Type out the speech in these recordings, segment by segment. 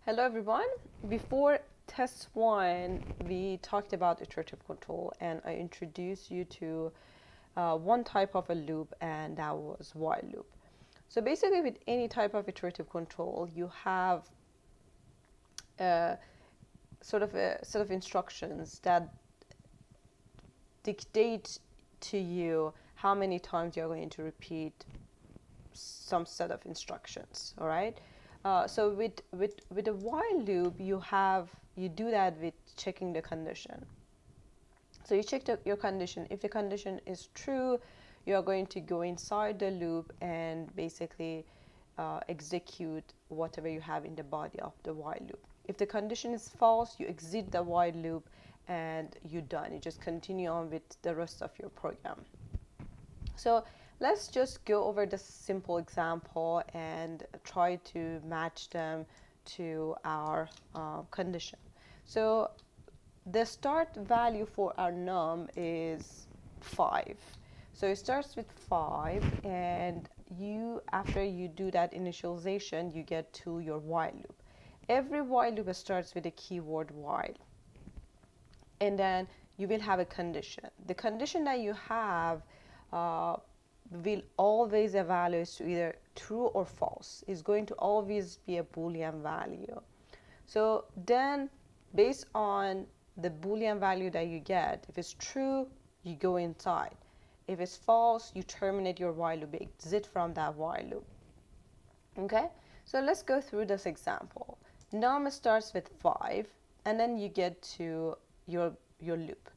Hello everyone. Before test one, we talked about iterative control and I introduced you to one type of a loop, and that was while loop. So basically with any type of iterative control, you have a sort of a set of instructions that dictate to you how many times you're going to repeat some set of instructions. All right. So with a while loop, you do that with checking the condition. So you check your condition. If the condition is true, you are going to go inside the loop and basically execute whatever you have in the body of the while loop. If the condition is false, you exit the while loop and you're done. You just continue on with the rest of your program. So let's just go over this simple example and try to match them to our condition. So the start value for our num is 5. So it starts with 5, and after you do that initialization, you get to your while loop. Every while loop starts with the keyword while, and then you will have a condition. The condition that you have will always evaluate to either true or false. It's going to always be a Boolean value. So then, based on the Boolean value that you get, if it's true, you go inside. If it's false, you terminate your while loop, exit from that while loop. Okay, so let's go through this example. Num starts with 5, and then you get to your loop.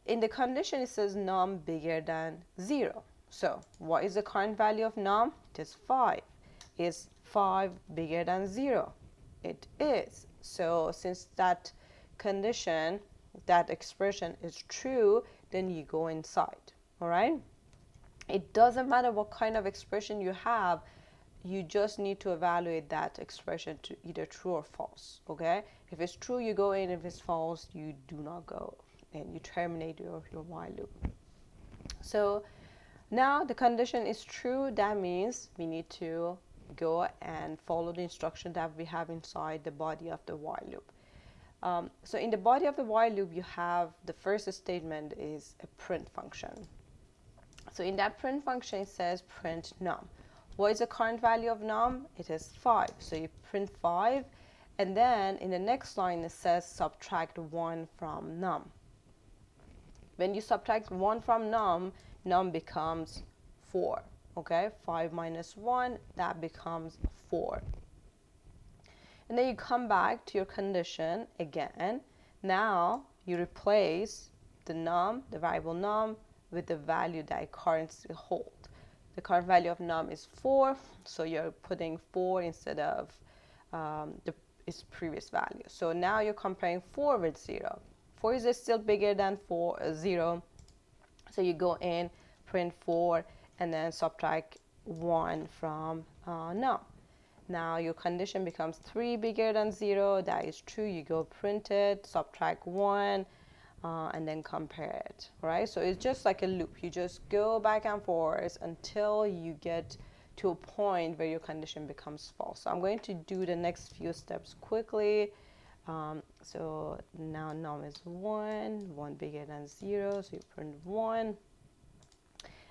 In the condition, it says num bigger than 0. So what is the current value of num? It is 5. Is 5 bigger than 0? It is. So since that condition, that expression is true, then you go inside. All right? It doesn't matter what kind of expression you have, you just need to evaluate that expression to either true or false. Okay? If it's true, you go in. If it's false, you do not go, and you terminate your while loop. So now the condition is true. That means we need to go and follow the instruction that we have inside the body of the while loop. So in the body of the while loop, you have the first statement is a print function. So in that print function, it says print num. What is the current value of num? It is 5. So you print 5, and then in the next line it says subtract 1 from num. When you subtract 1 from num, num becomes 4. Okay, 5 minus 1, that becomes 4. And then you come back to your condition again. Now you replace the num, the variable num, with the value that it currently holds. The current value of num is 4, so you're putting 4 instead of its previous value. So now you're comparing 4 with 0. 4 is still bigger than 0. So you go in, print 4, and then subtract 1 from num. Now your condition becomes 3 bigger than 0. That is true. You go print it, subtract 1, and then compare it. Right? So it's just like a loop. You just go back and forth until you get to a point where your condition becomes false. So I'm going to do the next few steps quickly. So now num is 1 bigger than 0, so you print 1,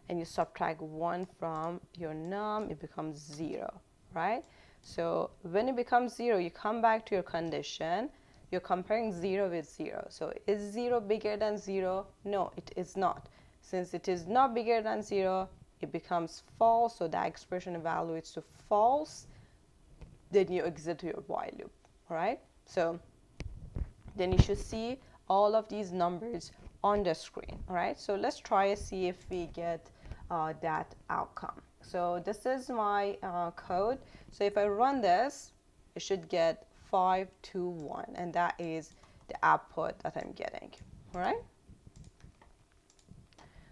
and you subtract 1 from your num, it becomes 0, right? So when it becomes 0, you come back to your condition, you're comparing 0 with 0. So is 0 bigger than 0? No, it is not. Since it is not bigger than 0, it becomes false, so that expression evaluates to false, then you exit your while loop, all right? So then you should see all of these numbers on the screen. All right, so let's try and see if we get that outcome. So this is my code. So if I run this, it should get 521, and that is the output that I'm getting. All right.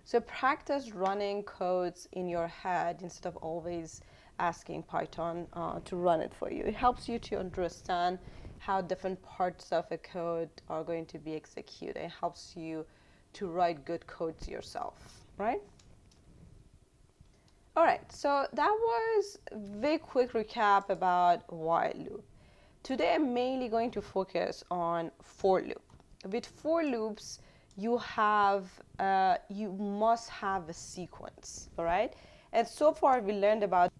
So practice running codes in your head instead of always asking Python to run it for you. It helps you to understand how different parts of a code are going to be executed. It helps you to write good codes yourself, right? All right, so that was a very quick recap about while loop. today I'm mainly going to focus on for loop. With for loops, you must have a sequence, all right? And so far we learned about